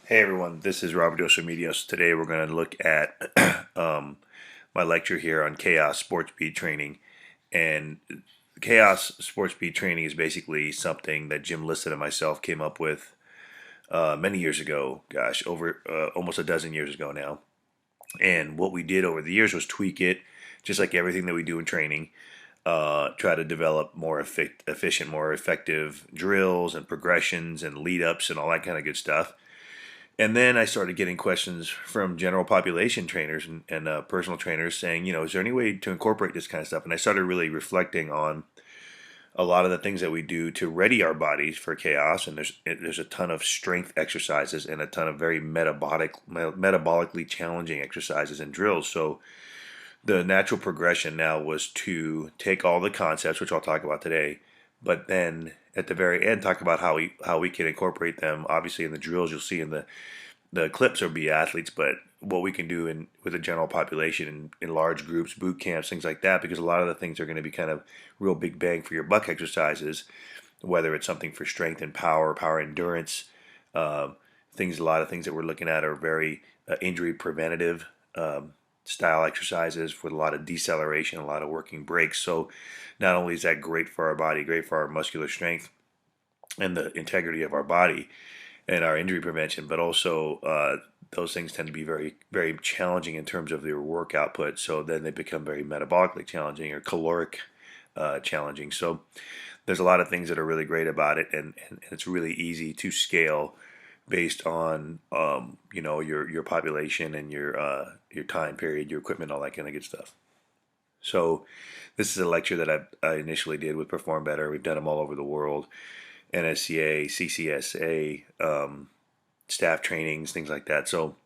Hey everyone, this is Robert Medios. Today we're going to look at my lecture here on chaos sports speed training. And chaos sports speed training is basically something that Jim Liston and myself came up with many years ago. Gosh, over almost a dozen years ago now. And what we did over the years was tweak it, just like everything that we do in training. Try to develop more efficient, more effective drills and progressions and lead ups and all that kind of good stuff. And then I started getting questions from general population trainers and personal trainers saying, is there any way to incorporate this kind of stuff? And I started really reflecting on a lot of the things that we do to ready our bodies for chaos. And there's a ton of strength exercises and a ton of very metabolically challenging exercises and drills. So the natural progression now was to take all the concepts, which I'll talk about today, but then at the very end talk about how we can incorporate them. Obviously, in the drills you'll see in the clips will be athletes, but what we can do with the general population in large groups, boot camps, things like that, because a lot of the things are going to be kind of real big bang for your buck exercises, whether it's something for strength and power endurance, uh, things. A lot of things that we're looking at are very injury preventative style exercises with a lot of deceleration, a lot of working breaks. So not only is that great for our body, great for our muscular strength and the integrity of our body and our injury prevention, but also those things tend to be very, very challenging in terms of their work output. So then they become very metabolically challenging or caloric challenging. So there's a lot of things that are really great about it, and it's really easy to scale based on your population and your time period, your equipment, all that kind of good stuff. So this is a lecture that I initially did with Perform Better. We've done them all over the world. NSCA, CCSA, staff trainings, things like that. So,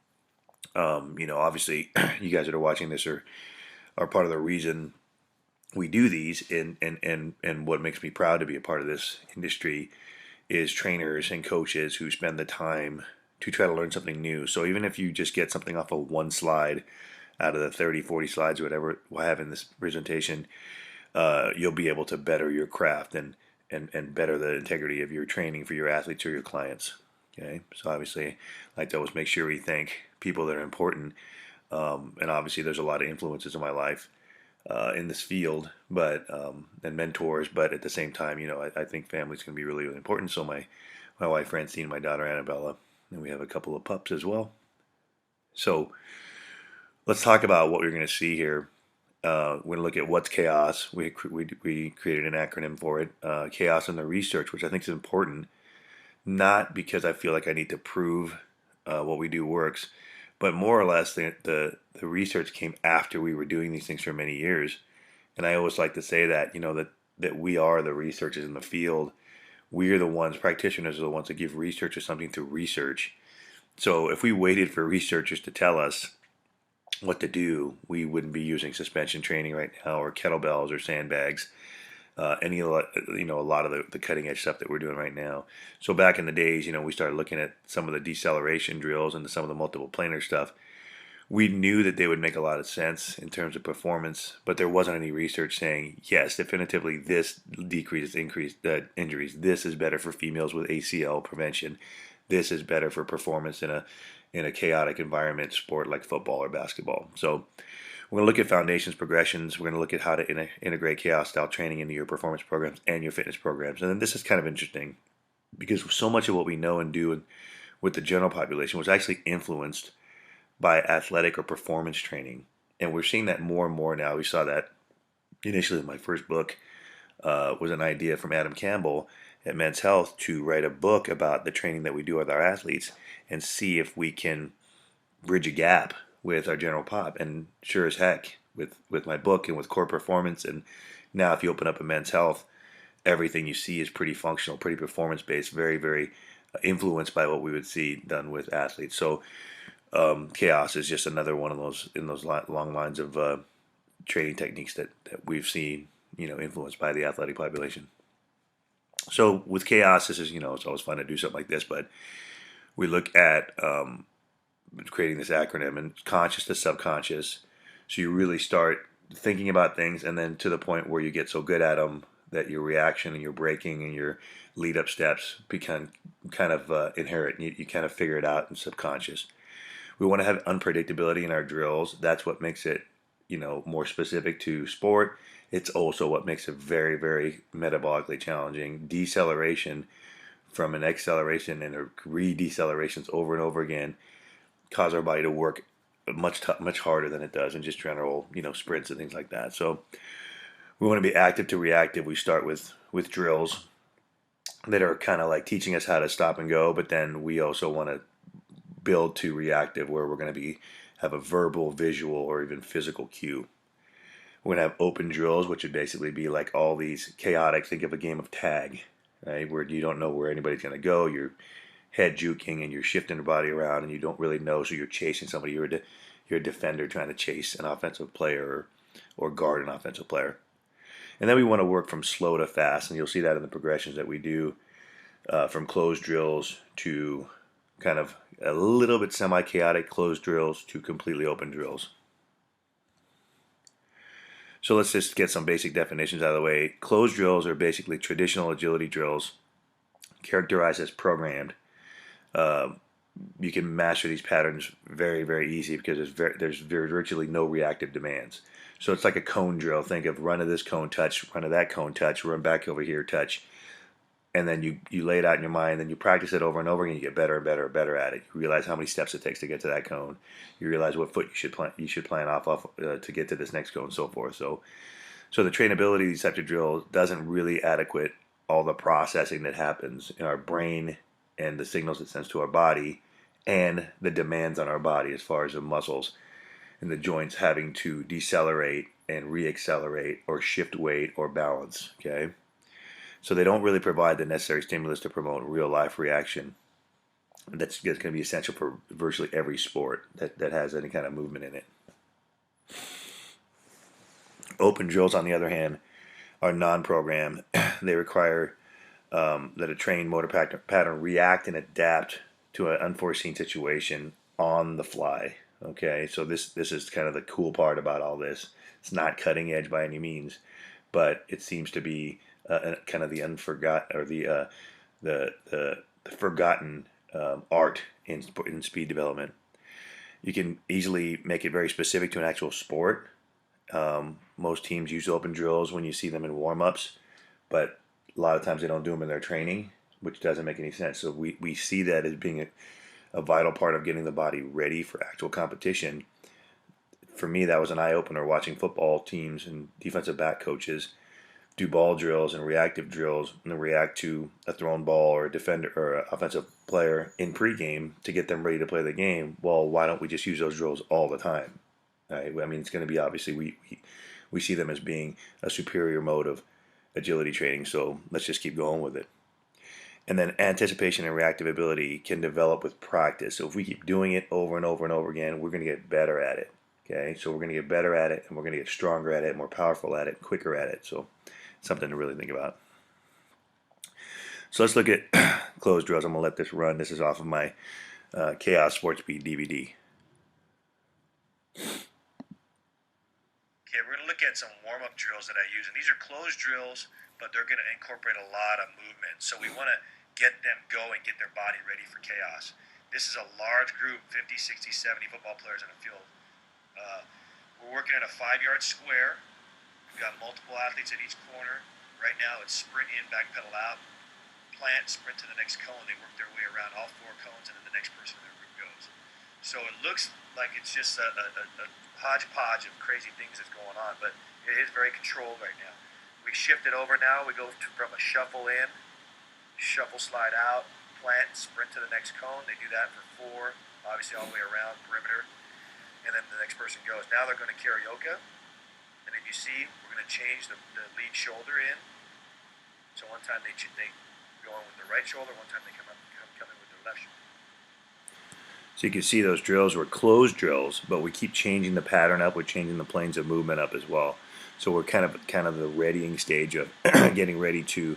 obviously, you guys that are watching this are part of the reason we do these, and what makes me proud to be a part of this industry is trainers and coaches who spend the time to try to learn something new. So even if you just get something off of one slide out of the 30, 40 slides, whatever we'll have in this presentation, you'll be able to better your craft and better the integrity of your training for your athletes or your clients. Okay, so obviously, I like to always make sure we thank people that are important, and obviously, there's a lot of influences in my life in this field, but and mentors. But at the same time, I think family's going to be really, really important. So my wife Francine, my daughter Annabella, and we have a couple of pups as well. So let's talk about what we're going to see here. We're going to look at what's chaos. We created an acronym for it, chaos in the research, which I think is important. Not because I feel like I need to prove what we do works, but more or less the research came after we were doing these things for many years. And I always like to say that, that we are the researchers in the field. We are the ones, practitioners are the ones that give researchers something to research. So if we waited for researchers to tell us what to do, we wouldn't be using suspension training right now or kettlebells or sandbags. A lot of the cutting edge stuff that we're doing right now. So back in the days, we started looking at some of the deceleration drills and some of the multiple planar stuff. We knew that they would make a lot of sense in terms of performance, but there wasn't any research saying, yes, definitively this decreases increased injuries. This is better for females with ACL prevention. This is better for performance in a chaotic environment sport like football or basketball. So we're going to look at foundations, progressions. We're going to look at how to integrate chaos style training into your performance programs and your fitness programs. And then this is kind of interesting because so much of what we know and do with the general population was actually influenced by athletic or performance training. And we're seeing that more and more now. We saw that initially in my first book was an idea from Adam Campbell at Men's Health to write a book about the training that we do with our athletes and see if we can bridge a gap with our general pop. And sure as heck, with my book and with core performance, and now if you open up a Men's Health, everything you see is pretty functional, pretty performance based, very, very influenced by what we would see done with athletes. So chaos is just another one of those in those long lines of training techniques that we've seen, influenced by the athletic population. So with chaos, this is, it's always fun to do something like this, but we look at creating this acronym and conscious to subconscious. So you really start thinking about things, and then to the point where you get so good at them that your reaction and your braking and your lead up steps become kind of inherent. You kind of figure it out in subconscious. We want to have unpredictability in our drills. That's what makes it, more specific to sport. It's also what makes it very, very metabolically challenging. Deceleration from an acceleration and a re-decelerations over and over again cause our body to work much harder than it does in just general, sprints and things like that. So we want to be active to reactive. We start with drills that are kind of like teaching us how to stop and go, but then we also want to build to reactive, where we're going to have a verbal, visual, or even physical cue. We're going to have open drills, which would basically be like all these chaotic. Think of a game of tag, right, where you don't know where anybody's going to go. You're head juking and you're shifting your body around, and you don't really know. So you're chasing somebody. You're a defender trying to chase an offensive player or guard an offensive player. And then we want to work from slow to fast, and you'll see that in the progressions that we do, from closed drills to kind of a little bit semi-chaotic closed drills to completely open drills. So let's just get some basic definitions out of the way. Closed drills are basically traditional agility drills characterized as programmed. You can master these patterns very, very easy because there's virtually no reactive demands. So it's like a cone drill. Think of run of this cone, touch, run of that cone, touch, run back over here, touch. And then you lay it out in your mind, then you practice it over and over again. You get better and better and better at it. You realize how many steps it takes to get to that cone. You realize what foot you should plan off to get to this next cone, and so forth. So the trainability of these types of drills doesn't really adequate all the processing that happens in our brain and the signals it sends to our body and the demands on our body as far as the muscles and the joints having to decelerate and reaccelerate or shift weight or balance. Okay. So they don't really provide the necessary stimulus to promote real life reaction. That's going to be essential for virtually every sport that has any kind of movement in it. Open drills, on the other hand, are non-programmed. They require that a trained motor pattern react and adapt to an unforeseen situation on the fly. Okay, so this is kind of the cool part about all this. It's not cutting edge by any means, but it seems to be kind of the unforgotten or the forgotten art in speed development. You can easily make it very specific to an actual sport. Most teams use open drills when you see them in warm-ups, but a lot of times they don't do them in their training, which doesn't make any sense. So we see that as being a vital part of getting the body ready for actual competition. For me, that was an eye-opener watching football teams and defensive back coaches do ball drills and reactive drills and react to a thrown ball or a defender or an offensive player in pregame to get them ready to play the game. Well, why don't we just use those drills all the time? Right? I mean, it's going to be obviously we see them as being a superior mode of agility training, so let's just keep going with it. And then anticipation and reactive ability can develop with practice. So if we keep doing it over and over and over again, we're going to get better at it. Okay, so we're going to get better at it, and we're going to get stronger at it, more powerful at it, quicker at it. So something to really think about. So let's look at closed drills. I'm going to let this run. This is off of my Chaos Sports Beat DVD. Okay, we're going to look at some warm-up drills that I use. And these are closed drills, but they're going to incorporate a lot of movement. So we want to get them going, get their body ready for chaos. This is a large group, 50, 60, 70 football players in a field. We're working in a 5-yard square. We've got multiple athletes at each corner. Right now it's sprint in, back pedal out, plant, sprint to the next cone. They work their way around all 4 cones, and then the next person in their group goes. So it looks like it's just a hodgepodge of crazy things that's going on, but it is very controlled right now. We shift it over now. We go from a shuffle in, shuffle slide out, plant, sprint to the next cone. They do that for 4, obviously all the way around perimeter, and then the next person goes. Now they're going to karaoke. And if you see, we're going to change the lead shoulder in. So one time they go in with the right shoulder, one time they come in with their left shoulder. So you can see those drills were closed drills, but we keep changing the pattern up. We're changing the planes of movement up as well. So we're kind of the readying stage of getting ready to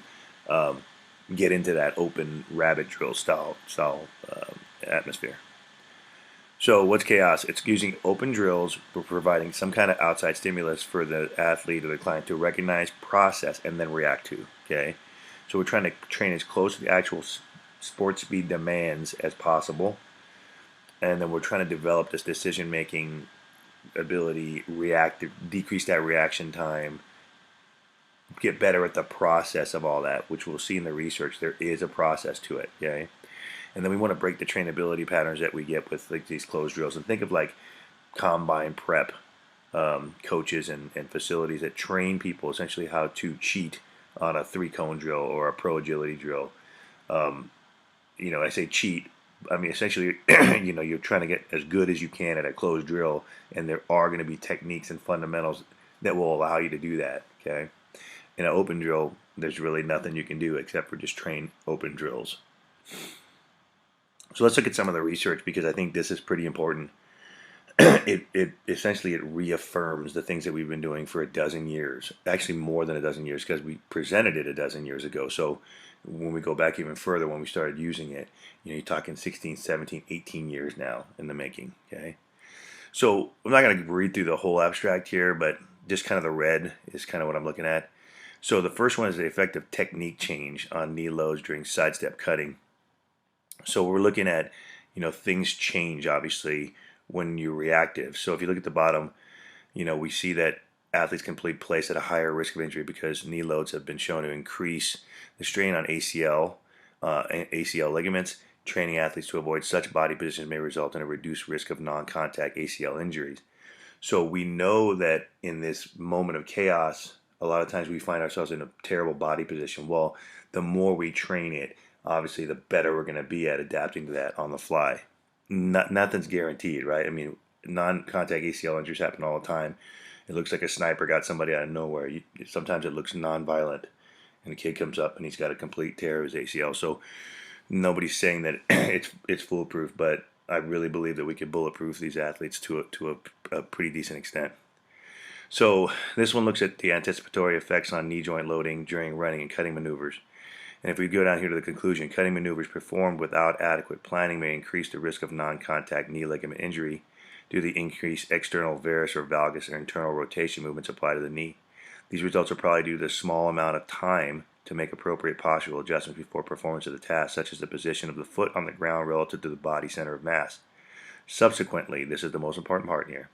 get into that open rabbit drill style atmosphere. So what's chaos? It's using open drills. We're providing some kind of outside stimulus for the athlete or the client to recognize, process, and then react to. Okay, so we're trying to train as close to the actual sports speed demands as possible, and then we're trying to develop this decision making ability, decrease that reaction time, get better at the process of all that, which we'll see in the research. There is a process to it. Okay, and then we want to break the trainability patterns that we get with like these closed drills, and think of like combine prep coaches and facilities that train people essentially how to cheat on a 3-cone drill or a pro agility drill. I say cheat. I mean, essentially, you're trying to get as good as you can at a closed drill, and there are going to be techniques and fundamentals that will allow you to do that. Okay, in an open drill, there's really nothing you can do except for just train open drills. So let's look at some of the research because I think this is pretty important. it essentially it reaffirms the things that we've been doing for a dozen years, actually more than a dozen years, because we presented it a dozen years ago. So when we go back even further, when we started using it, you're talking 16, 17, 18 years now in the making. Okay, so I'm not going to read through the whole abstract here, but just kind of the red is kind of what I'm looking at. So the first one is the effective technique change on knee loads during sidestep cutting. So we're looking at, things change obviously when you're reactive. So if you look at the bottom, we see that athletes can place at a higher risk of injury because knee loads have been shown to increase the strain on ACL ligaments. Training athletes to avoid such body positions may result in a reduced risk of non-contact ACL injuries. So we know that in this moment of chaos, a lot of times we find ourselves in a terrible body position. Well, the more we train it, obviously the better we're going to be at adapting to that on the fly. Nothing's guaranteed, right? I mean, non-contact ACL injuries happen all the time. It looks like a sniper got somebody out of nowhere. Sometimes it looks non-violent, and the kid comes up and he's got a complete tear of his ACL. So nobody's saying that it's foolproof, but I really believe that we could bulletproof these athletes to a pretty decent extent. So this one looks at the anticipatory effects on knee joint loading during running and cutting maneuvers. And if we go down here to the conclusion, cutting maneuvers performed without adequate planning may increase the risk of non-contact knee ligament injury due to the increased external varus or valgus or internal rotation movements applied to the knee. These results are probably due to the small amount of time to make appropriate postural adjustments before performance of the task, such as the position of the foot on the ground relative to the body center of mass. Subsequently, this is the most important part here,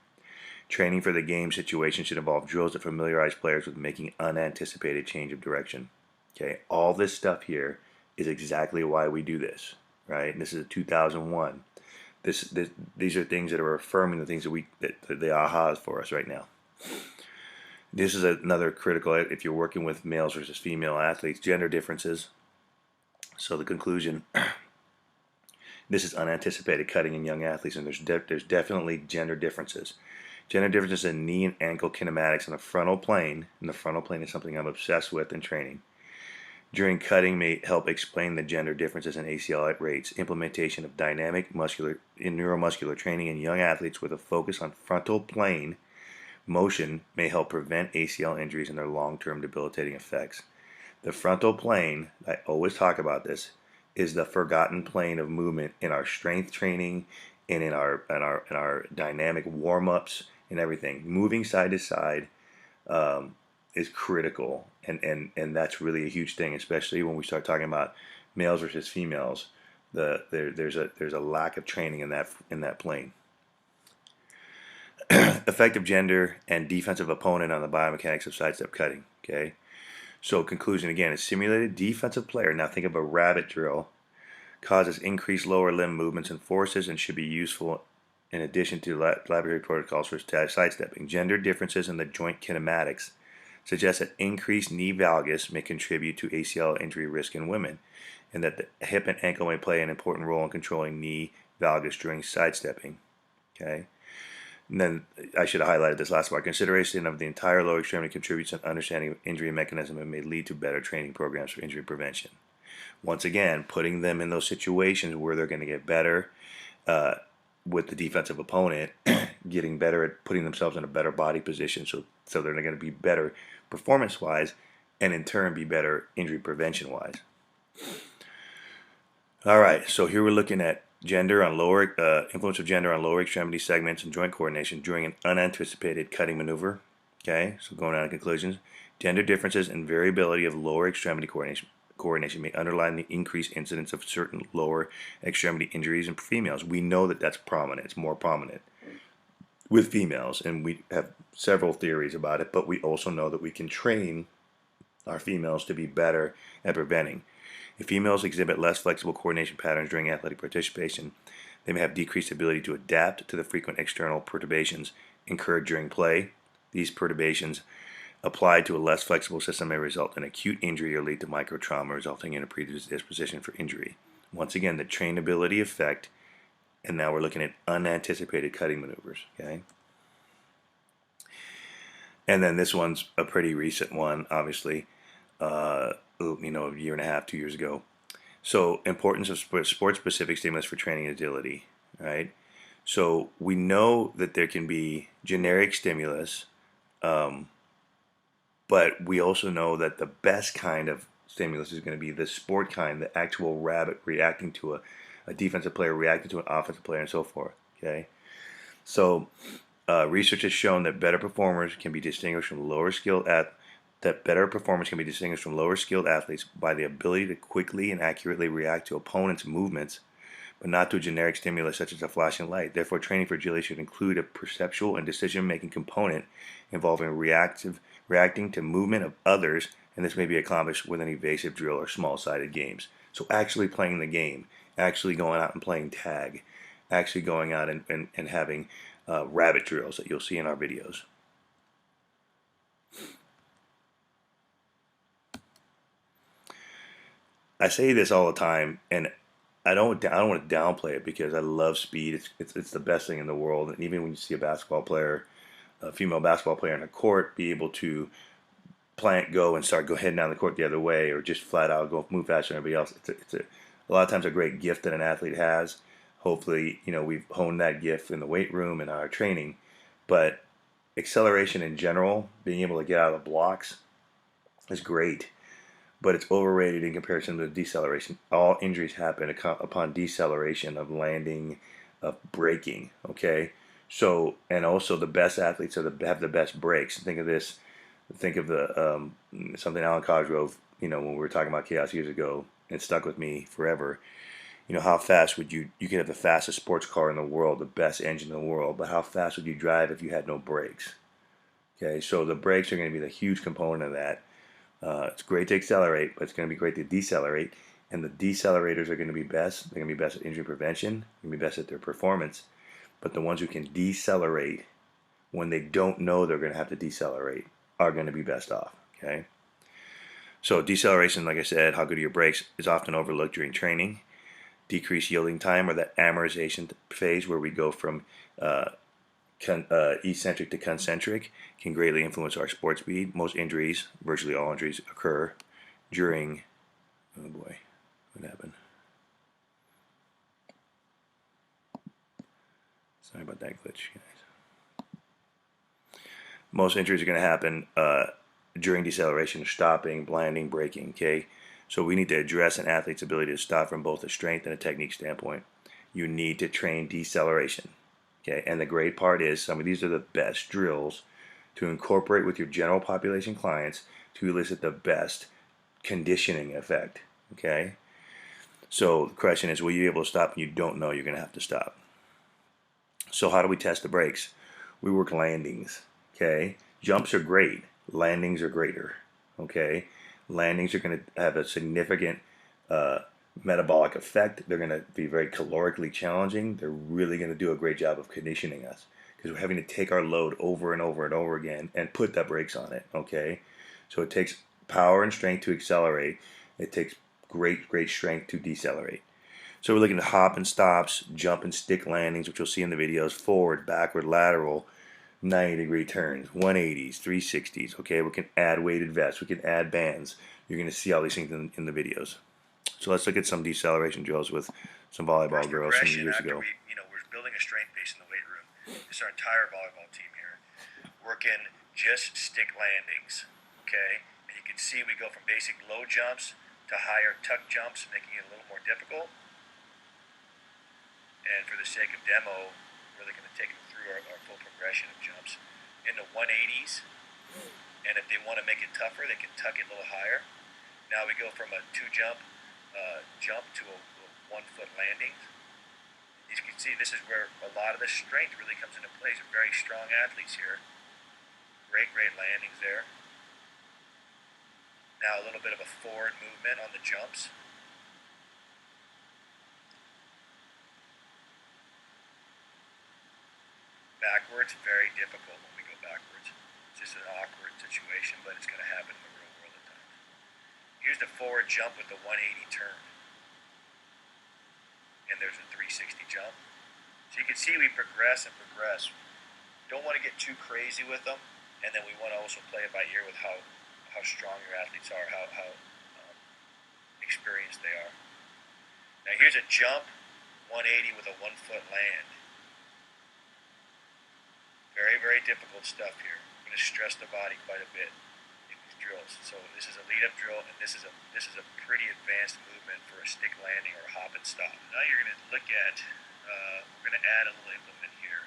training for the game situation should involve drills that familiarize players with making unanticipated change of direction. Okay, all this stuff here is exactly why we do this, right? And this is a 2001. These are things that are affirming the things that the ahas for us right now. This is another critical, if you're working with males versus female athletes, gender differences. So the conclusion, this is unanticipated cutting in young athletes, and there's definitely gender differences. Gender differences in knee and ankle kinematics on the frontal plane, and the frontal plane is something I'm obsessed with in training. During cutting may help explain the gender differences in ACL rates. Implementation of dynamic neuromuscular training in young athletes with a focus on frontal plane motion may help prevent ACL injuries and their long-term debilitating effects. The frontal plane, I always talk about this, is the forgotten plane of movement in our strength training and in our dynamic warm-ups and everything. Moving side to side is critical, and that's really a huge thing, especially when we start talking about males versus females. There's a lack of training in that plane. Effective gender and defensive opponent on the biomechanics of sidestep cutting. Okay, so conclusion again: a simulated defensive player. Now think of a rabbit drill. Causes increased lower limb movements and forces and should be useful in addition to laboratory protocols for sidestepping. Gender differences in the joint kinematics suggest that increased knee valgus may contribute to ACL injury risk in women, and that the hip and ankle may play an important role in controlling knee valgus during sidestepping. Okay. And then I should have highlighted this last part. Consideration of the entire lower extremity contributes to understanding of injury mechanism and may lead to better training programs for injury prevention. Once again, putting them in those situations where they're going to get better with the defensive opponent, getting better at putting themselves in a better body position so they're going to be better performance-wise and in turn be better injury prevention-wise. All right, so here we're looking at Gender on lower influence of gender on lower extremity segments and joint coordination during an unanticipated cutting maneuver. Okay, so going on to conclusions. Gender differences and variability of lower extremity coordination may underline the increased incidence of certain lower extremity injuries in females. We know that that's prominent. It's more prominent with females, and we have several theories about it, but we also know that we can train our females to be better at preventing. If females exhibit less flexible coordination patterns during athletic participation, they may have decreased ability to adapt to the frequent external perturbations incurred during play. These perturbations applied to a less flexible system may result in acute injury or lead to microtrauma, resulting in a predisposition for injury. Once again, the trainability effect, and now we're looking at unanticipated cutting maneuvers. Okay. And then this one's a pretty recent one, obviously, a year and a half, 2 years ago. So, importance of sport-specific stimulus for training agility, right? So, we know that there can be generic stimulus, but we also know that the best kind of stimulus is going to be the sport kind, the actual rabbit reacting to a defensive player, reacting to an offensive player, and so forth, okay? So, research has shown that better performers can be distinguished from lower skilled athletes by the ability to quickly and accurately react to opponents' movements, but not to a generic stimulus such as a flashing light. Therefore, training for agility should include a perceptual and decision-making component involving reacting to movement of others, and this may be accomplished with an evasive drill or small-sided games. So actually playing the game, actually going out and playing tag, actually going out and having rabbit drills that you'll see in our videos. I say this all the time, and I don't want to downplay it because I love speed. It's the best thing in the world. And even when you see a female basketball player on a court, be able to go and start heading down the court the other way, or just flat out go move faster than everybody else. It's a lot of times a great gift that an athlete has. Hopefully, we've honed that gift in the weight room and our training. But acceleration in general, being able to get out of the blocks, is great. But it's overrated in comparison to deceleration. All injuries happen upon deceleration of landing, of braking. Okay, so and also the best athletes have the best brakes. Think of this. Think of the something Alan Cosgrove. When we were talking about chaos years ago, it stuck with me forever. How fast would you could have the fastest sports car in the world, the best engine in the world, but how fast would you drive if you had no brakes? Okay, so the brakes are going to be the huge component of that. It's great to accelerate, but it's going to be great to decelerate. And the decelerators are going to be best. They're going to be best at injury prevention. They're going to be best at their performance. But the ones who can decelerate when they don't know they're going to have to decelerate are going to be best off. Okay. So deceleration, like I said, how good are your brakes, is often overlooked during training. Decreased yielding time, or that amortization phase where we go from eccentric to concentric, can greatly influence our sport speed. Most injuries, virtually all injuries, occur during. Oh boy, what happened? Sorry about that glitch, guys. Most injuries are going to happen during deceleration, stopping, blinding, braking. Okay, so we need to address an athlete's ability to stop from both a strength and a technique standpoint. You need to train deceleration. Okay, and the great part is some of these are the best drills to incorporate with your general population clients to elicit the best conditioning effect. Okay, so the question is, will you be able to stop when you don't know you're going to have to stop? So how do we test the brakes? We work landings. Okay, jumps are great. Landings are greater. Okay, landings are going to have a significant metabolic effect. They're going to be very calorically challenging. They're really going to do a great job of conditioning us because we're having to take our load over and over and over again and put the brakes on it. Okay, so it takes power and strength to accelerate. It takes great strength to decelerate. So we're looking at hop and stops, jump and stick landings, which you'll see in the videos, forward, backward, lateral, 90-degree turns, 180s, 360s. Okay, we can add weighted vests, we can add bands. You're going to see all these things in the videos. So let's look at some deceleration drills with some volleyball girls from years ago. We're building a strength base in the weight room. This is our entire volleyball team here. Working just stick landings, okay? And you can see we go from basic low jumps to higher tuck jumps, making it a little more difficult. And for the sake of demo, we're really going to take them through our full progression of jumps in the 180s. And if they want to make it tougher, they can tuck it a little higher. Now we go from a 2-jump jump to a 1-foot landing. As you can see, this is where a lot of the strength really comes into play. Some very strong athletes here. Great landings there. Now a little bit of a forward movement on the jumps. Backwards, very difficult when we go backwards. It's just an awkward situation, but it's going to happen in the real world at times. Here's the forward jump with the 180 turn. And there's a 360 jump. So you can see we progress and progress. Don't want to get too crazy with them, and then we want to also play it by ear with how strong your athletes are, how experienced they are. Now here's a jump, 180 with a 1-foot land. Very difficult stuff here. I'm going to stress the body quite a bit in these drills. So this is a lead-up drill, and this is a pretty advanced movement for a stick landing or a hop and stop. Now you're going to look at, we're going to add a little implement here.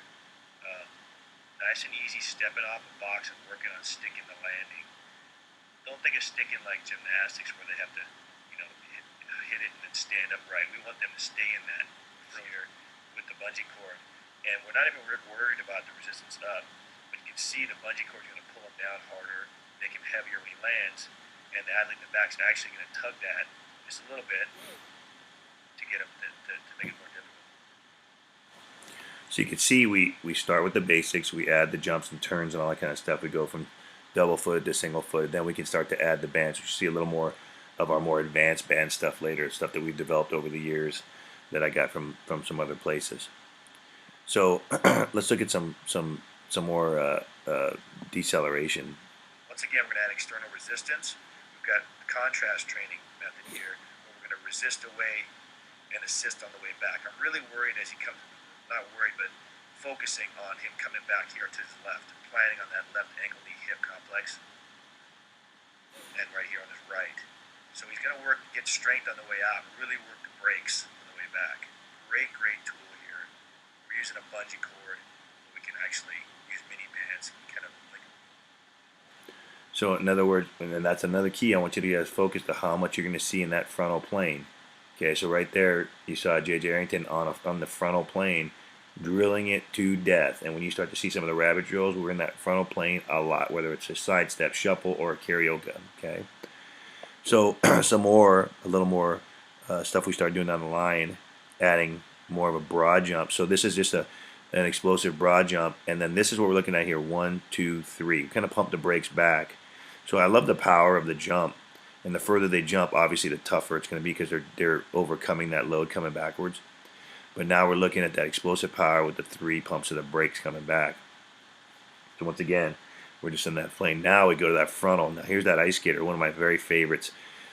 Nice and easy, stepping off a box and working on sticking the landing. Don't think of sticking like gymnastics where they have to, hit it and then stand upright. We want them to stay in that here with the bungee cord. And we're not even worried about the resistance up, but you can see the bungee cord is going to pull him down harder, make him heavier when he lands, and the athlete in the back is actually going to tug that just a little bit to get him to make it more difficult. So you can see we start with the basics, we add the jumps and turns and all that kind of stuff. We go from double footed to single footed, then we can start to add the bands. You see a little more of our more advanced band stuff later, stuff that we've developed over the years that I got from some other places. So let's look at some more deceleration. Once again, we're going to add external resistance. We've got the contrast training method here, where we're going to resist away and assist on the way back. I'm really worried as he comes, not worried, but focusing on him coming back here to his left, planning on that left ankle knee hip complex, and right here on his right. So he's going to get strength on the way out, really work the brakes on the way back. Great tool here. We're using a bungee cord. We can actually use mini bands, kind of like. So in other words, and that's another key I want you to guys focus to how much you're going to see in that frontal plane. Okay, so right there you saw J.J. Arrington on the frontal plane drilling it to death. And when you start to see some of the rabbit drills, we're in that frontal plane a lot, whether it's a sidestep, shuffle, or a karaoke. Okay. So a little more stuff we start doing down the line, adding more of a broad jump. So this is just an explosive broad jump, and then this is what we're looking at here, 1, 2, 3. We kind of pump the brakes back. So I love the power of the jump, and the further they jump, obviously the tougher it's going to be because they're overcoming that load coming backwards. But now we're looking at that explosive power with the 3 pumps of the brakes coming back. So once again, we're just in that plane. Now we go to that frontal. Now here's that ice skater, one of my very favorites.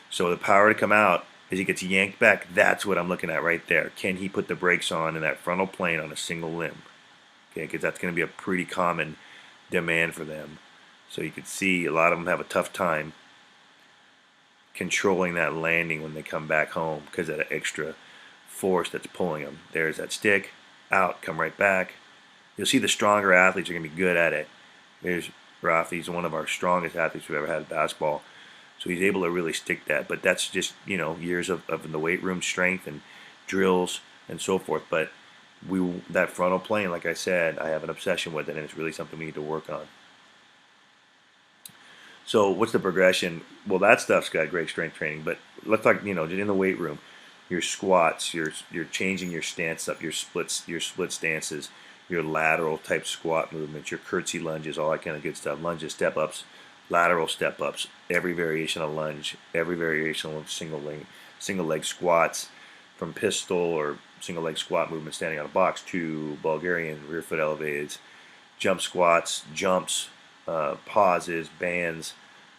So the power to come out as he gets yanked back, that's what I'm looking at right there. Can he put the brakes on in that frontal plane on a single limb? Okay, because that's going to be a pretty common demand for them. So you can see a lot of them have a tough time controlling that landing when they come back home because of that extra force that's pulling them. There's that stick, out, come right back. You'll see the stronger athletes are going to be good at it. There's Rafi, he's one of our strongest athletes we've ever had in basketball. So he's able to really stick that. But that's just, years of the weight room strength and drills and so forth. But that frontal plane, like I said, I have an obsession with it, and it's really something we need to work on. So what's the progression? Well, that stuff's got great strength training. But let's talk, in the weight room, your squats, you're changing your stance up, your split stances, your lateral type squat movements, your curtsy lunges, all that kind of good stuff. Lunges, step ups, lateral step ups, every variation of lunge, every variation of single leg squats, from pistol or single leg squat movement standing on a box to Bulgarian rear foot elevated, jump squats, jumps, pauses, bands,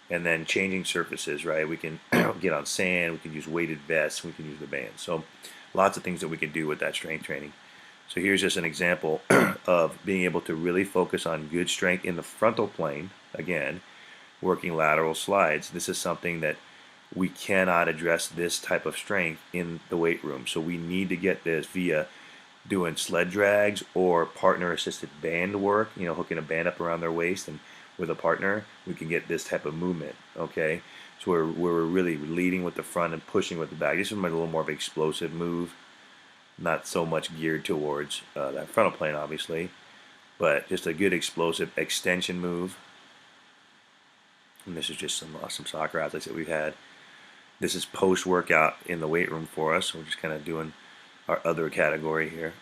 and then changing surfaces, right? We can get on sand, we can use weighted vests, we can use the bands. So lots of things that we can do with that strength training. So here's just an example of being able to really focus on good strength in the frontal plane, again, working lateral slides. This is something that we cannot address this type of strength in the weight room. So we need to get this via doing sled drags or partner assisted band work, hooking a band up around their waist, and with a partner, we can get this type of movement, okay? So we're really leading with the front and pushing with the back. This is a little more of an explosive move, not so much geared towards that frontal plane, obviously, but just a good explosive extension move. And this is just some awesome soccer athletes that we've had. This is post-workout in the weight room for us. We're just kind of doing our other category here.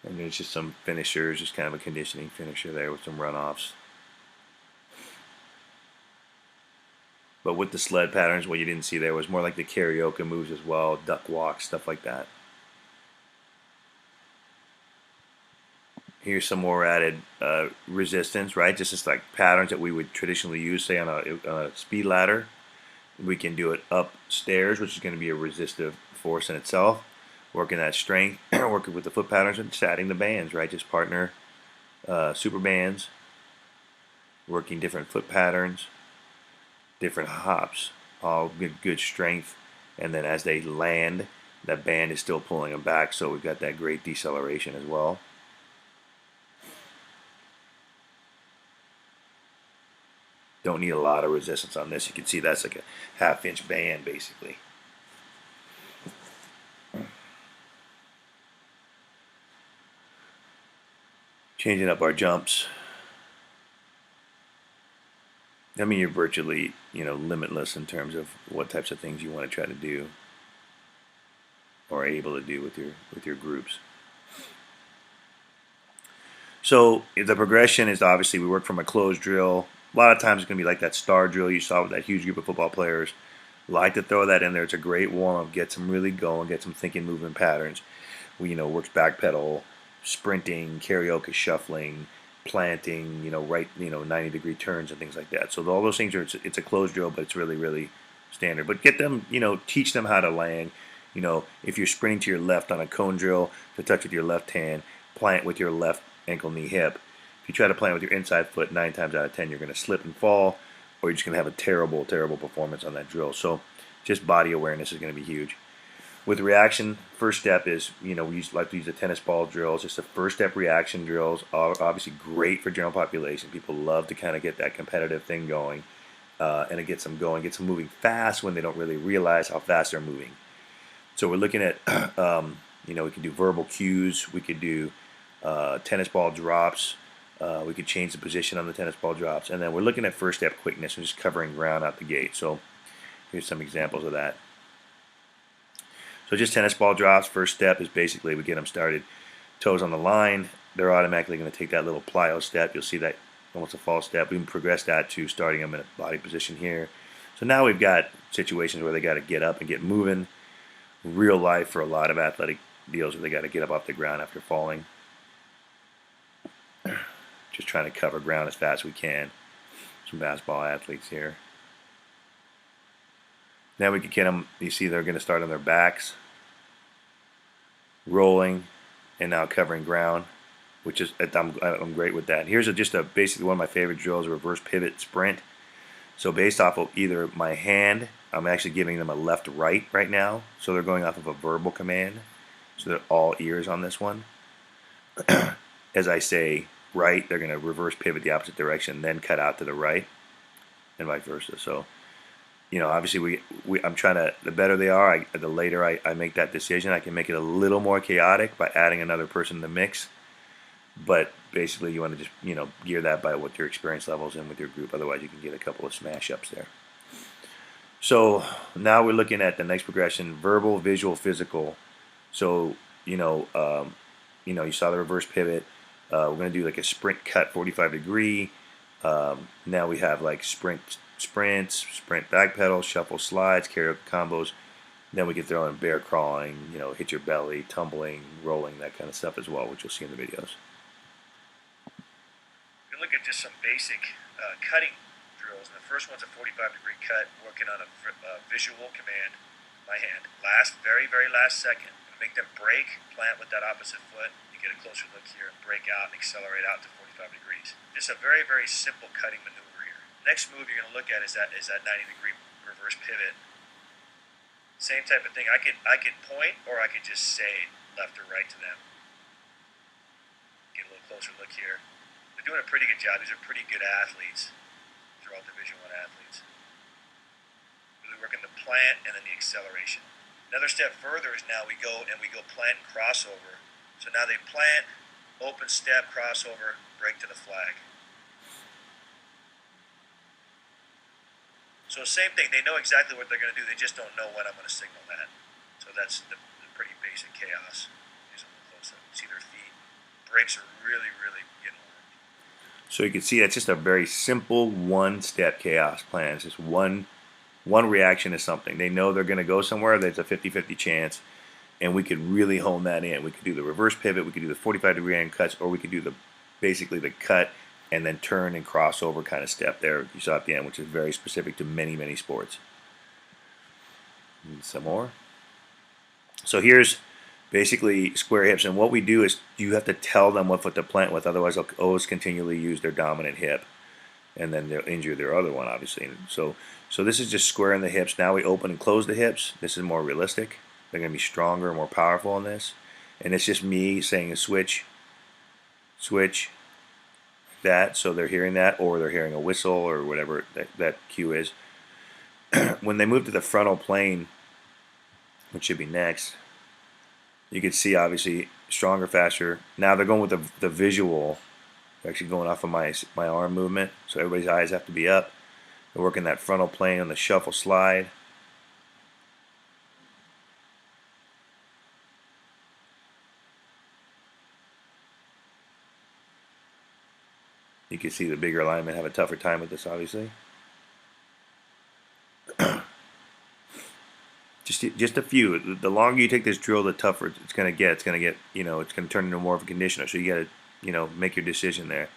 And there's just some finishers, just kind of a conditioning finisher there with some runoffs. But with the sled patterns, what you didn't see there was more like the karaoke moves as well, duck walks, stuff like that. Here's some more added resistance, right? Just like patterns that we would traditionally use, say on a speed ladder. We can do it upstairs, which is going to be a resistive force in itself. Working that strength, working with the foot patterns, and just adding the bands, right? Just partner super bands, working different foot patterns, different hops, all good strength. And then as they land, that band is still pulling them back, so we've got that great deceleration as well. Don't need a lot of resistance on this. You can see that's like a half-inch band, basically. Changing up our jumps. I mean, you're virtually, limitless in terms of what types of things you want to try to do or are able to do with your groups. So the progression is obviously we work from a closed drill. A lot of times it's going to be like that star drill you saw with that huge group of football players. Like to throw that in there. It's a great warm-up. Get some really going. Get some thinking movement patterns. We, works back pedal, sprinting, karaoke shuffling, planting, right, 90-degree turns and things like that. So all those things it's a closed drill, but it's really, really standard. But get them, teach them how to land. If you're sprinting to your left on a cone drill, to touch with your left hand, plant with your left ankle, knee, hip. If you try to plant with your inside foot, 9 times out of 10, you're going to slip and fall, or you're just going to have a terrible, terrible performance on that drill. So just body awareness is going to be huge. With reaction, first step is, we like to use the tennis ball drills. Just the first step reaction drills are obviously great for general population. People love to kind of get that competitive thing going, and it gets them going, gets them moving fast when they don't really realize how fast they're moving. So we're looking at, we can do verbal cues. We could do tennis ball drops. We could change the position on the tennis ball drops. And then we're looking at first step quickness and just covering ground out the gate. So here's some examples of that. So just tennis ball drops, first step is basically we get them started. Toes on the line, they're automatically going to take that little plyo step. You'll see that almost a false step. We can progress that to starting them in a body position here. So now we've got situations where they got to get up and get moving. Real life for a lot of athletic deals where they got to get up off the ground after falling. Just trying to cover ground as fast as we can. Some basketball athletes here. Now we can get them, you see they're going to start on their backs, rolling, and now covering ground, which is, I'm great with that. Here's basically one of my favorite drills, a reverse pivot sprint. So based off of either my hand, I'm actually giving them a left-right right now, so they're going off of a verbal command. So they're all ears on this one. As I say right, they're going to reverse pivot the opposite direction, then cut out to the right, and vice versa. So, obviously I'm trying to, the better they are, the later I make that decision. I can make it a little more chaotic by adding another person in the mix. But basically you want to just, gear that by what your experience level is in with your group. Otherwise you can get a couple of smash ups there. So now we're looking at the next progression, verbal, visual, physical. So, you saw the reverse pivot. We're going to do like a sprint cut 45 degree. Now we have like sprints, sprint back pedal, shuffle slides, karaoke combos. Then we can throw in bear crawling, hit your belly, tumbling, rolling, that kind of stuff as well, which you'll see in the videos. We look at just some basic cutting drills. And the first one's a 45-degree cut, working on a visual command, my hand. Very, very last second. Make them break, plant with that opposite foot. You get a closer look here, and break out and accelerate out to 45 45 degrees. Just a very, very simple cutting maneuver here. Next move you're going to look at is that 90-degree reverse pivot. Same type of thing. I can point, or I can just say left or right to them. Get a little closer look here. They're doing a pretty good job. These are pretty good athletes. They're all Division I athletes. Really working the plant and then the acceleration. Another step further is now we go plant and crossover. So now they plant, open step, crossover, break to the flag. So same thing, they know exactly what they're going to do, they just don't know when I'm going to signal that. So that's the pretty basic chaos. Here's a little close up. See their feet. Brakes are really, really getting worked. So you can see that's just a very simple one-step chaos plan. It's just one reaction to something. They know they're going to go somewhere. There's a 50-50 chance, and we could really hone that in. We could do the reverse pivot. We could do the 45-degree angle cuts, or we could do basically the cut and then turn and crossover kind of step there you saw at the end, which is very specific to many, many sports. And some more. So here's basically square hips, and what we do is you have to tell them what foot to plant with, otherwise they'll always continually use their dominant hip, and then they'll injure their other one, obviously. And so this is just squaring the hips. Now we open and close the hips. This is more realistic. They're going to be stronger, more powerful in this. And it's just me saying a switch, switch, that, so they're hearing that, or they're hearing a whistle or whatever that cue is. When they move to the frontal plane, which should be next, you can see obviously stronger, faster. Now they're going with the visual. They're actually going off of my arm movement, so everybody's eyes have to be up. They're working that frontal plane on the shuffle slide. You can see the bigger linemen have a tougher time with this, obviously. Just a few. The longer you take this drill, the tougher it's going to get. It's going to get, it's going to turn into more of a conditioner. So you got to, make your decision there.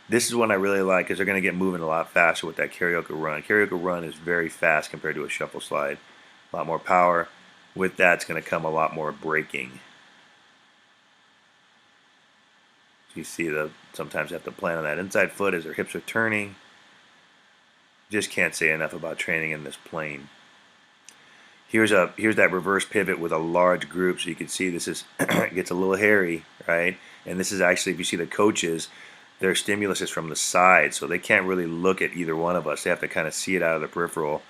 This is one I really like because they're going to get moving a lot faster with that karaoke run. Karaoke run is very fast compared to a shuffle slide. A lot more power. With that, it's going to come a lot more braking. So you see sometimes they have to plan on that inside foot as their hips are turning. Just can't say enough about training in this plane. Here's that reverse pivot with a large group, so you can see this is gets a little hairy, right? And this is actually, if you see the coaches, their stimulus is from the side, so they can't really look at either one of us. They have to kind of see it out of the peripheral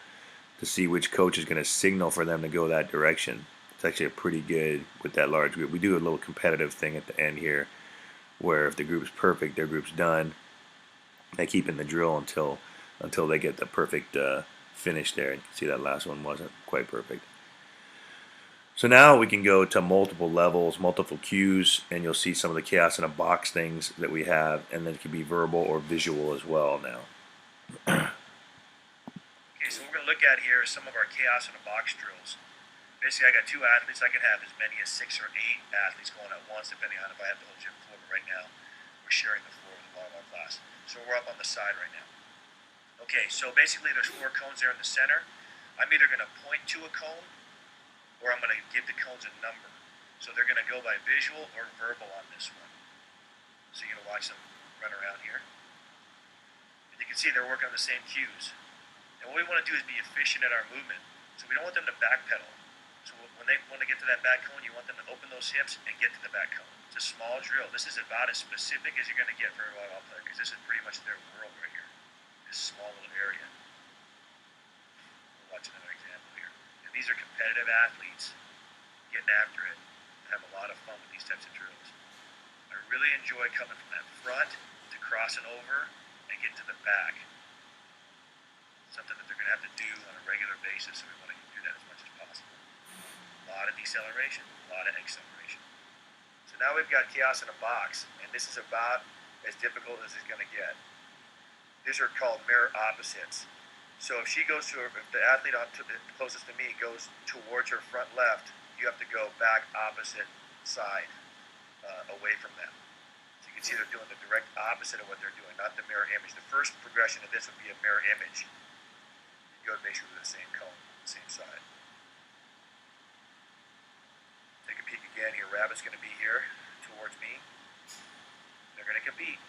to see which coach is going to signal for them to go that direction. It's actually pretty good with that large group. We do a little competitive thing at the end here, where if the group's perfect, their group's done. They keep in the drill until they get the perfect finish there. You can see that last one wasn't quite perfect. So now we can go to multiple levels, multiple cues, and you'll see some of the chaos in a box things that we have, and then it can be verbal or visual as well now. Okay, so what we're going to look at here is some of our chaos in a box drills. Basically, I got 2 athletes. I can have as many as 6 or 8 athletes going at once, depending on if I have the whole gym floor. But right now, we're sharing the floor with the volleyball class. So we're up on the side right now. Okay, so basically there's 4 cones there in the center. I'm either going to point to a cone, or I'm going to give the cones a number. So they're going to go by visual or verbal on this one. So you're going to watch them run around here. And you can see they're working on the same cues. And what we want to do is be efficient at our movement. So we don't want them to backpedal. So when they want to get to that back cone, you want them to open those hips and get to the back cone. It's a small drill. This is about as specific as you're going to get for a volleyball player, because this is pretty much their world right here. This small little area. We'll watch another example here. And these are competitive athletes getting after it, have a lot of fun with these types of drills. I really enjoy coming from that front to crossing over and getting to the back. Something that they're going to have to do on a regular basis, so we want to do that as much as possible. A lot of deceleration, a lot of acceleration. So now we've got chaos in a box, and this is about as difficult as it's going to get. These are called mirror opposites. So if the athlete closest to me goes towards her front left, you have to go back opposite side, away from them. So you can see they're doing the direct opposite of what they're doing, not the mirror image. The first progression of this would be a mirror image. You go basically to the same cone, same side. Take a peek again here. Rabbit's going to be here towards me. They're going to compete.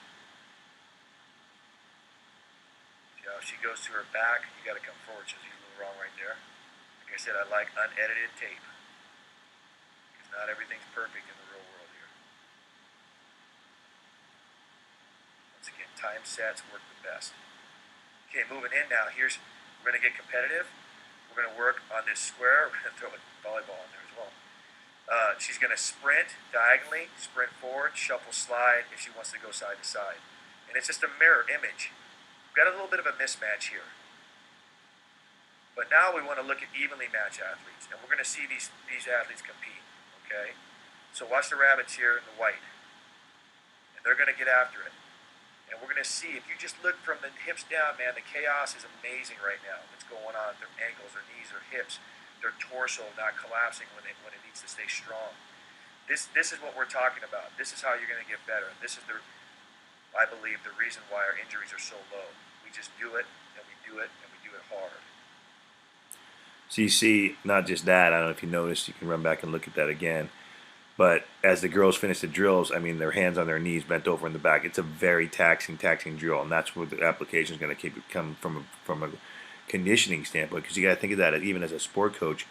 she goes to her back, you got to come forward. She's a little wrong right there. Like I said, I like unedited tape. Because not everything's perfect in the real world here. Once again, time sets work the best. Okay, moving in now. We're going to get competitive. We're going to work on this square. We're going to throw a volleyball in there as well. She's going to sprint diagonally, sprint forward, shuffle, slide if she wants to go side to side. And it's just a mirror image. We've got a little bit of a mismatch here. But now we want to look at evenly matched athletes. And we're going to see these athletes compete. Okay? So watch the rabbits here in the white. And they're going to get after it. And we're going to see, if you just look from the hips down, man, the chaos is amazing right now. What's going on? Their ankles, their knees, their hips, their torso not collapsing when it needs to stay strong. This is what we're talking about. This is how you're going to get better. And this is, I believe, the reason why our injuries are so low. We just do it, and we do it, and we do it hard. So you see, not just that, I don't know if you noticed, you can run back and look at that again. But as the girls finish the drills, I mean, their hands on their knees, bent over in the back. It's a very taxing drill, and that's where the application is going to come from a conditioning standpoint. Because you got to think of that even as a sport coach.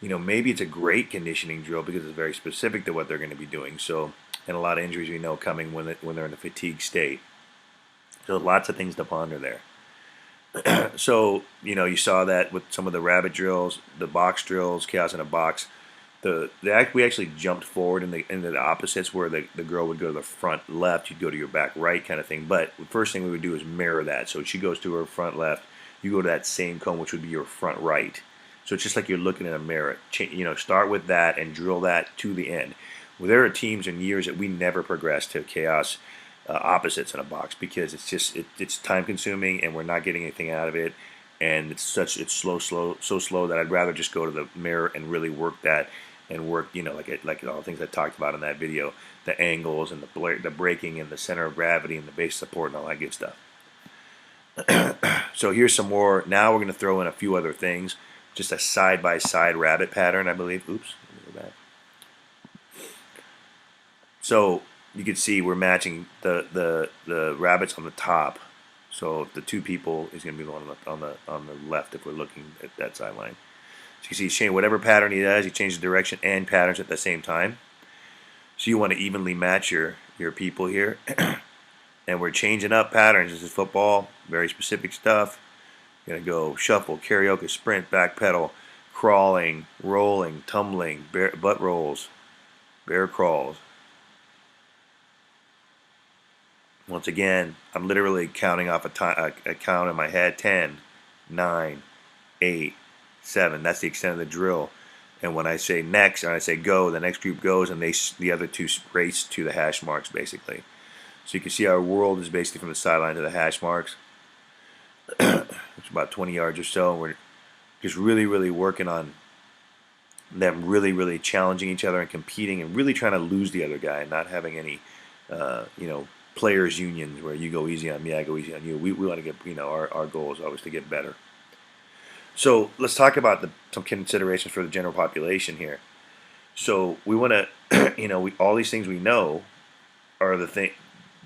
You know, maybe it's a great conditioning drill because it's very specific to what they're going to be doing. So, and a lot of injuries we know coming when they're in a fatigue state. So lots of things to ponder there. So, you know, you saw that with some of the rabbit drills, the box drills, chaos in a box. We actually jumped forward into the opposites where the girl would go to the front left, you'd go to your back right kind of thing. But the first thing we would do is mirror that. So she goes to her front left, you go to that same cone, which would be your front right. So it's just like you're looking in a mirror. You know, start with that and drill that to the end. Well, there are teams and years that we never progress to chaos opposites in a box because it's time consuming and we're not getting anything out of it. And it's so slow that I'd rather just go to the mirror and really work that. And work, you know, like all the things I talked about in that video, the angles and the braking and the center of gravity and the base support and all that good stuff. So here's some more. Now we're going to throw in a few other things. Just a side-by-side rabbit pattern, I believe. Oops, let me go back. So you can see we're matching the rabbits on the top. So the two people is going to be the one on the left if we're looking at that sideline. So you see he's changing whatever pattern he does, he changes direction and patterns at the same time. So you want to evenly match your people here. And we're changing up patterns. This is football, very specific stuff. You're going to go shuffle, karaoke, sprint, back pedal, crawling, rolling, tumbling, butt rolls, bear crawls. Once again, I'm literally counting off a count in my head. 10, 9, 8, 7. That's the extent of the drill. And when I say next and I say go, the next group goes and the other two race to the hash marks basically. So you can see our world is basically from the sideline to the hash marks. It's about 20 yards or so. We're just really working on them really challenging each other and competing and really trying to lose the other guy and not having any players unions where you go easy on me, I go easy on you. We want to get, our goal is always to get better. So let's talk about some considerations for the general population here. So we want to, all these things we know are the thing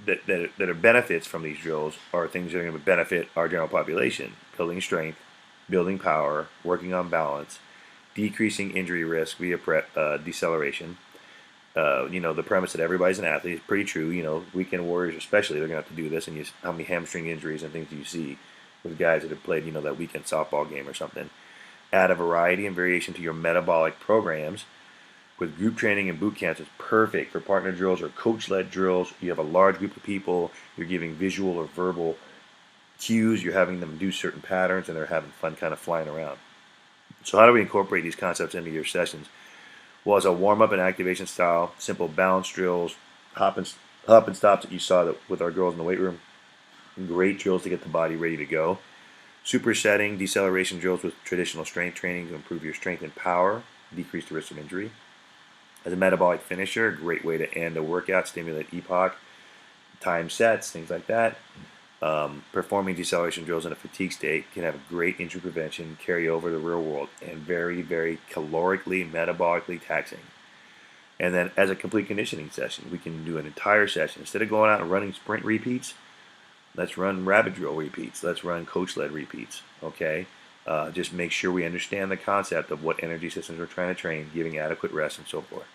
that are benefits from these drills are things that are going to benefit our general population: building strength, building power, working on balance, decreasing injury risk via deceleration. The premise that everybody's an athlete is pretty true. Weekend warriors especially, they're going to have to do this, and how many hamstring injuries and things do you see with guys that have played, that weekend softball game or something. Add a variety and variation to your metabolic programs. With group training and boot camps, it's perfect for partner drills or coach-led drills. You have a large group of people, you're giving visual or verbal cues, you're having them do certain patterns, and they're having fun kind of flying around. So how do we incorporate these concepts into your sessions? Well, as a warm-up and activation style, simple balance drills, hop and stops that you saw with our girls in the weight room. Great drills to get the body ready to go. Supersetting, deceleration drills with traditional strength training to improve your strength and power, decrease the risk of injury. As a metabolic finisher, a great way to end a workout, stimulate EPOC, time sets, things like that. Performing deceleration drills in a fatigue state can have a great injury prevention, carry over to the real world, and very calorically, metabolically taxing. And then as a complete conditioning session, we can do an entire session. Instead of going out and running sprint repeats, Let's run rabbit drill repeats. Let's run coach-led repeats. Okay. Just make sure we understand the concept of what energy systems we're trying to train, giving adequate rest, and so forth.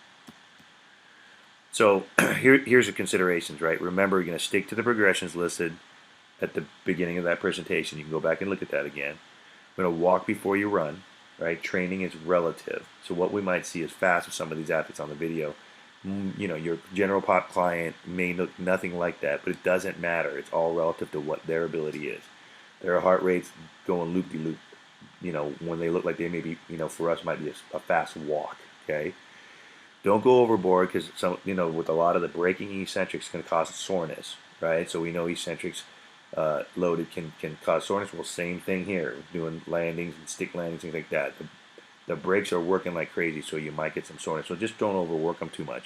So here's the considerations, right? Remember, you're going to stick to the progressions listed at the beginning of that presentation. You can go back and look at that again. We're going to walk before you run, right? Training is relative. So what we might see is fast with some of these athletes on the video. You know, your general pop client may look nothing like that, but it doesn't matter. It's all relative to what their ability is. Their heart rates going loop-de-loop, you know, when they look like they may be, you know, for us might be a fast walk, okay? Don't go overboard because some, you know, with a lot of the braking eccentrics can cause soreness, right? So we know eccentrics loaded can cause soreness. Well, same thing here, doing landings and stick landings, things like that. The brakes are working like crazy, so you might get some soreness. So just don't overwork them too much.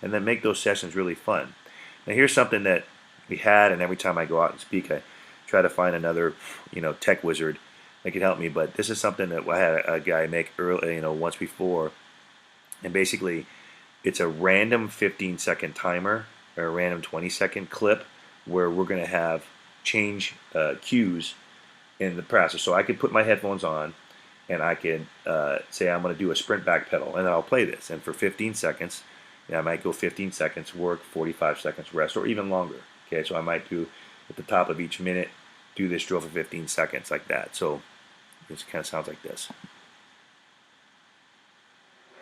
And then make those sessions really fun. Now here's something that we had, and every time I go out and speak, I try to find another, you know, tech wizard that could help me. But this is something that I had a guy make early, you know, once before. And basically, it's a random 15-second timer or a random 20-second clip where we're going to have change cues in the process. So I could put my headphones on and I could say I'm going to do a sprint back pedal, and then I'll play this. And for 15 seconds, you know, I might go 15 seconds work, 45 seconds rest, or even longer. Okay, so I might do at the top of each minute, do this drill for 15 seconds like that. So this kind of sounds like this.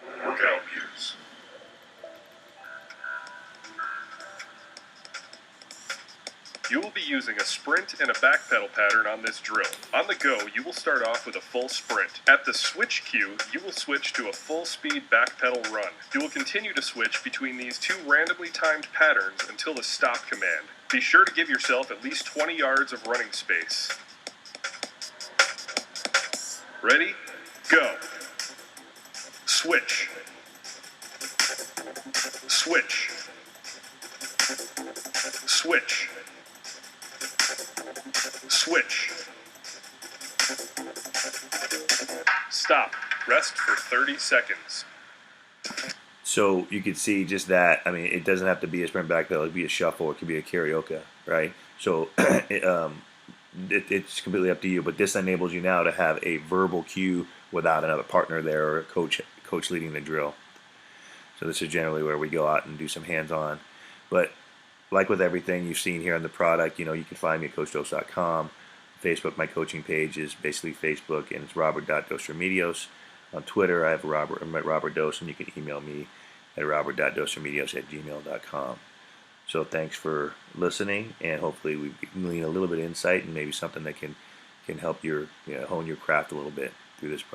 Workout views. You will be using a sprint and a back pedal pattern on this drill. On the go, you will start off with a full sprint. At the switch cue, you will switch to a full speed back pedal run. You will continue to switch between these two randomly timed patterns until the stop command. Be sure to give yourself at least 20 yards of running space. Ready? Go. Switch. Switch. Switch. Switch. Stop. Rest for 30 seconds. So you can see just that. I mean, it doesn't have to be a sprint back pedal. It could be a shuffle. It could be a karaoke, right? So it's completely up to you. But this enables you now to have a verbal cue without another partner there or a coach leading the drill. So this is generally where we go out and do some hands-on. But like with everything you've seen here on the product, you know, you can find me at CoachDose.com. Facebook, my coaching page is basically Facebook, and it's Robert.DosRemedios. On Twitter, I have Robert Dose, and you can email me at robert.doseremedios@gmail.com. So thanks for listening, and hopefully we glean a little bit of insight and maybe something that can help your hone your craft a little bit through this process.